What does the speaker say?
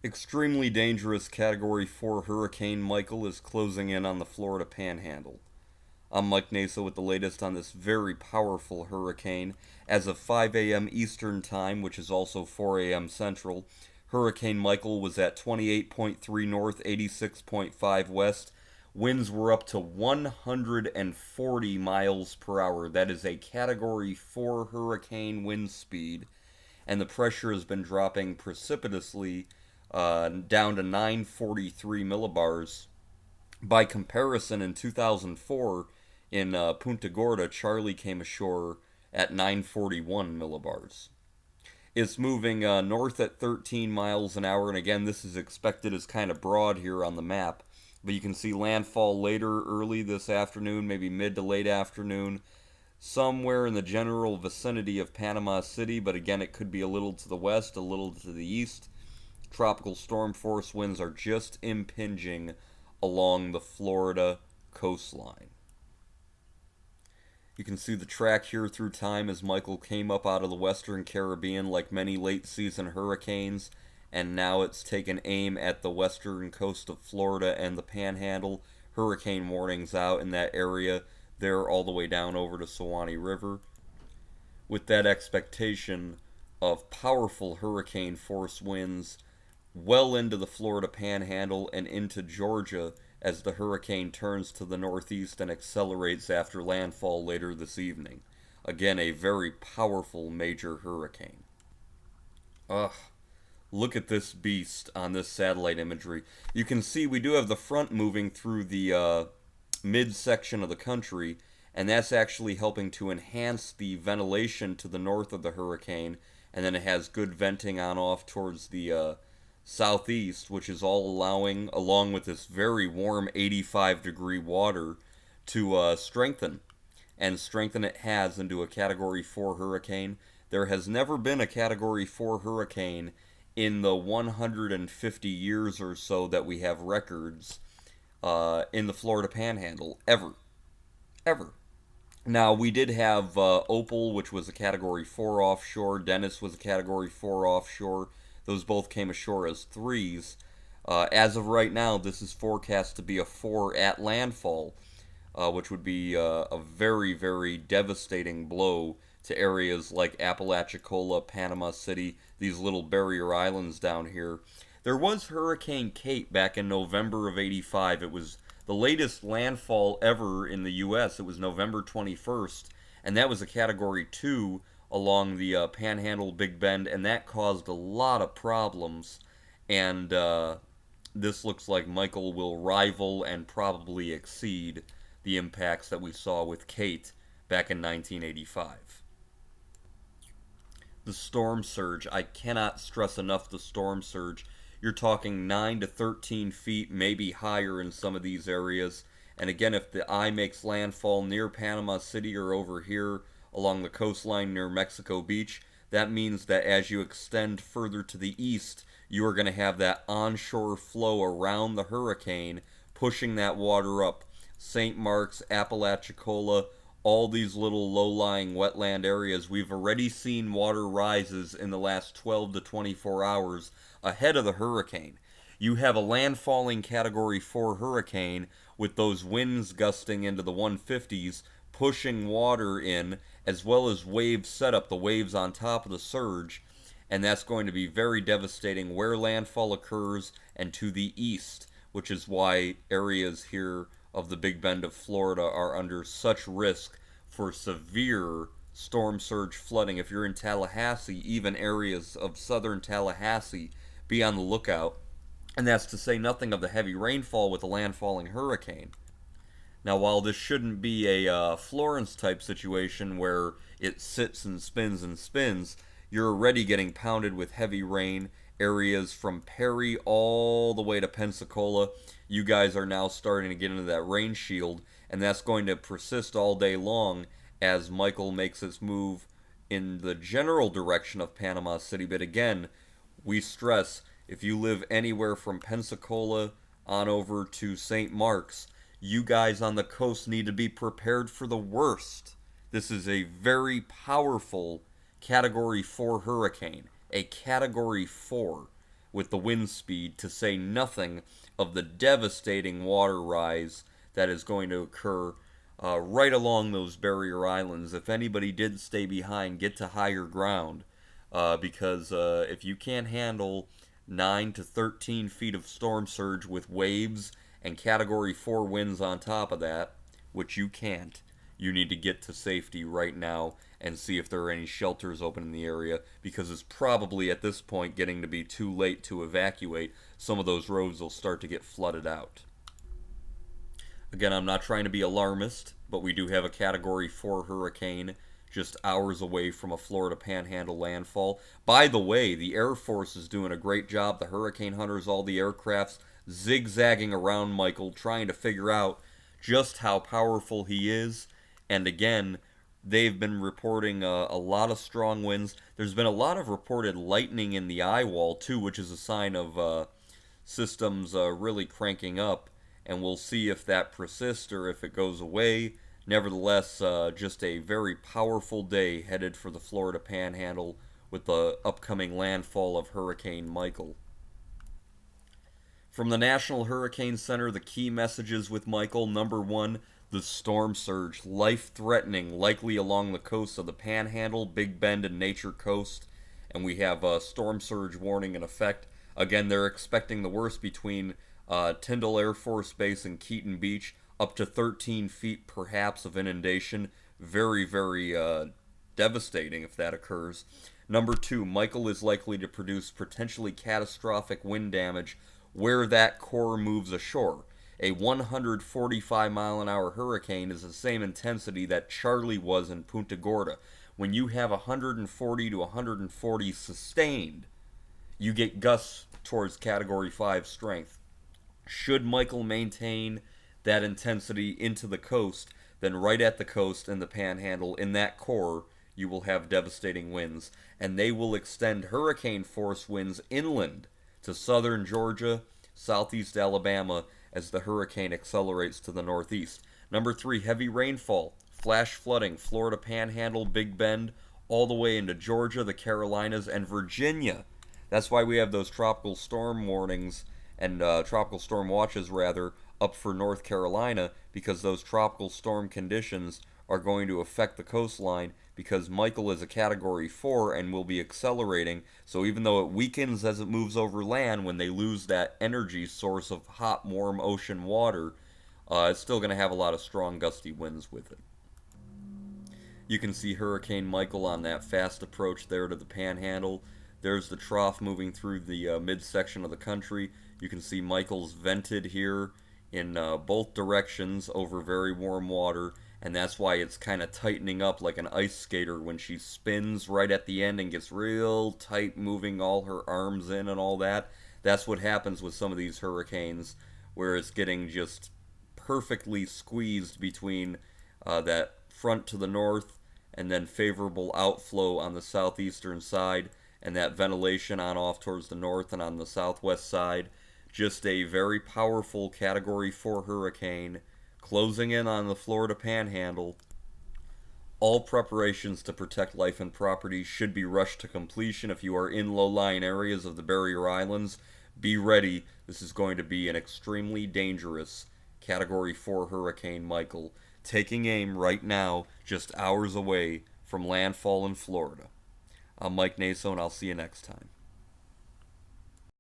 Extremely dangerous Category 4 Hurricane Michael is closing in on the Florida Panhandle. I'm Mike Nasa with the latest on this very powerful hurricane. As of 5 a.m. Eastern Time, which is also 4 a.m. Central, Hurricane Michael was at 28.3 north, 86.5 west. Winds were up to 140 miles per hour. That is a Category 4 hurricane wind speed. And the pressure has been dropping precipitously down to 943 millibars. By comparison, in 2004, in Punta Gorda, Charlie came ashore at 941 millibars. It's moving north at 13 miles an hour, and again, this is expected as kind of broad here on the map. But you can see landfall later, early this afternoon, maybe mid to late afternoon, somewhere in the general vicinity of Panama City, but again, it could be a little to the west, a little to the east. Tropical storm force winds are just impinging along the Florida coastline. You can see the track here through time as Michael came up out of the western Caribbean like many late season hurricanes, and now it's taken aim at the western coast of Florida and the Panhandle. Hurricane warnings out in that area there all the way down over to Suwannee River. With that expectation of powerful hurricane force winds well into the Florida Panhandle and into Georgia as the hurricane turns to the northeast and accelerates after landfall later this evening. Again, a very powerful major hurricane. Ugh. Look at this beast on this satellite imagery. You can see we do have the front moving through the midsection of the country, and that's actually helping to enhance the ventilation to the north of the hurricane, and then it has good venting on off towards the southeast, which is all allowing, along with this very warm 85-degree water, to strengthen. And strengthen it has into a Category 4 hurricane. There has never been a Category 4 hurricane in the 150 years or so that we have records in the Florida Panhandle. Ever. Ever. Now, we did have Opal, which was a Category 4 offshore. Dennis was a Category 4 offshore. Those both came ashore as 3s. As of right now, this is forecast to be a 4 at landfall, which would be a very, very devastating blow to areas like Apalachicola, Panama City, these little barrier islands down here. There was Hurricane Kate back in November of '85. It was the latest landfall ever in the U.S. It was November 21st, and that was a Category 2 along the Panhandle, Big Bend, and that caused a lot of problems. And this looks like Michael will rival and probably exceed the impacts that we saw with Kate back in 1985. The storm surge, I cannot stress enough the storm surge. You're talking 9 to 13 feet, maybe higher in some of these areas. And again, if the eye makes landfall near Panama City or over here along the coastline near Mexico Beach, that means that as you extend further to the east, you are going to have that onshore flow around the hurricane, pushing that water up. St. Mark's, Apalachicola, all these little low-lying wetland areas, we've already seen water rises in the last 12 to 24 hours ahead of the hurricane. You have a landfalling Category 4 hurricane with those winds gusting into the 150s, pushing water in, as well as wave setup, the waves on top of the surge, and that's going to be very devastating where landfall occurs and to the east, which is why areas here of the Big Bend of Florida are under such risk for severe storm surge flooding. If you're in Tallahassee, even areas of southern Tallahassee, be on the lookout. And that's to say nothing of the heavy rainfall with the landfalling hurricane. Now, while this shouldn't be a Florence type situation where it sits and spins, you're already getting pounded with heavy rain. Areas from Perry all the way to Pensacola, you guys are now starting to get into that rain shield, and that's going to persist all day long as Michael makes its move in the general direction of Panama City. But again, we stress, if you live anywhere from Pensacola on over to St. Mark's, you guys on the coast need to be prepared for the worst. This is a very powerful Category 4 hurricane. A Category 4. with the wind speed, to say nothing of the devastating water rise that is going to occur right along those barrier islands. If anybody did stay behind, get to higher ground, because if you can't handle 9 to 13 feet of storm surge with waves and Category 4 winds on top of that, which you can't, you need to get to safety right now and see if there are any shelters open in the area, because it's probably at this point getting to be too late to evacuate. Some of those roads will start to get flooded out. Again, I'm not trying to be alarmist, but we do have a Category 4 hurricane just hours away from a Florida Panhandle landfall. By the way, the Air Force is doing a great job. The hurricane hunters, all the aircrafts, zigzagging around Michael, trying to figure out just how powerful he is. And again, they've been reporting a lot of strong winds. There's been a lot of reported lightning in the eye wall, too, which is a sign of systems really cranking up. And we'll see if that persists or if it goes away. Nevertheless, just a very powerful day headed for the Florida Panhandle with the upcoming landfall of Hurricane Michael. From the National Hurricane Center, the key messages with Michael: number one, the storm surge, life-threatening, likely along the coast of the Panhandle, Big Bend, and Nature Coast. And we have a storm surge warning in effect. Again, they're expecting the worst between Tyndall Air Force Base and Keaton Beach, up to 13 feet perhaps of inundation. Very, very devastating if that occurs. Number two, Michael is likely to produce potentially catastrophic wind damage where that core moves ashore. A 145 mile an hour hurricane is the same intensity that Charley was in Punta Gorda. When you have 140 to 140 sustained, you get gusts towards Category 5 strength. Should Michael maintain that intensity into the coast, then right at the coast in the Panhandle, in that core, you will have devastating winds. And they will extend hurricane force winds inland to southern Georgia, southeast Alabama, as the hurricane accelerates to the northeast. Number three, heavy rainfall, flash flooding, Florida Panhandle, Big Bend, all the way into Georgia, the Carolinas, and Virginia. That's why we have those tropical storm warnings and tropical storm watches, rather, up for North Carolina, because those tropical storm conditions are going to affect the coastline, because Michael is a Category 4 and will be accelerating. So even though it weakens as it moves over land, when they lose that energy source of hot, warm ocean water, it's still going to have a lot of strong gusty winds with it. You can see Hurricane Michael on that fast approach there to the Panhandle. There's the trough moving through the midsection of the country. You can see Michael's vented here in both directions over very warm water, and that's why it's kind of tightening up like an ice skater when she spins right at the end and gets real tight, moving all her arms in and all that. That's what happens with some of these hurricanes, where it's getting just perfectly squeezed between that front to the north and then favorable outflow on the southeastern side, and that ventilation on off towards the north and on the southwest side. Just a very powerful Category 4 hurricane closing in on the Florida Panhandle. All preparations to protect life and property should be rushed to completion. If you are in low-lying areas of the barrier islands, be ready. This is going to be an extremely dangerous Category 4 Hurricane Michael, taking aim right now, just hours away from landfall in Florida. I'm Mike Naso, and I'll see you next time.